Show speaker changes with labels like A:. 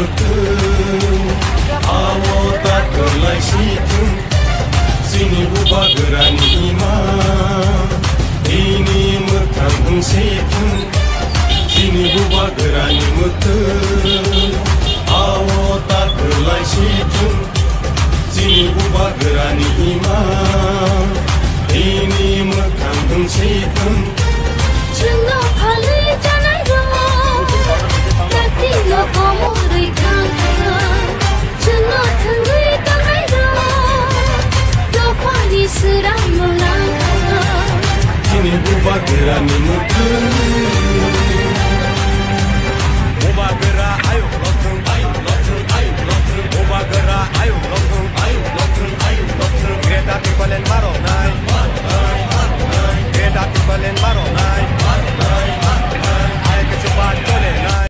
A: mutun awo takelai situn sini buba gerani ima ini mutang situn sini buba gerani mutun awo takelai situn sini buba gerani ima ini mutang situn
B: Cuma kali jangan rom, tapi lo kamu rikan. Cuma tengui tangai rom, lo kali seram melangkah.
A: Kini buba gerani mutun, buba gera ayo loteng.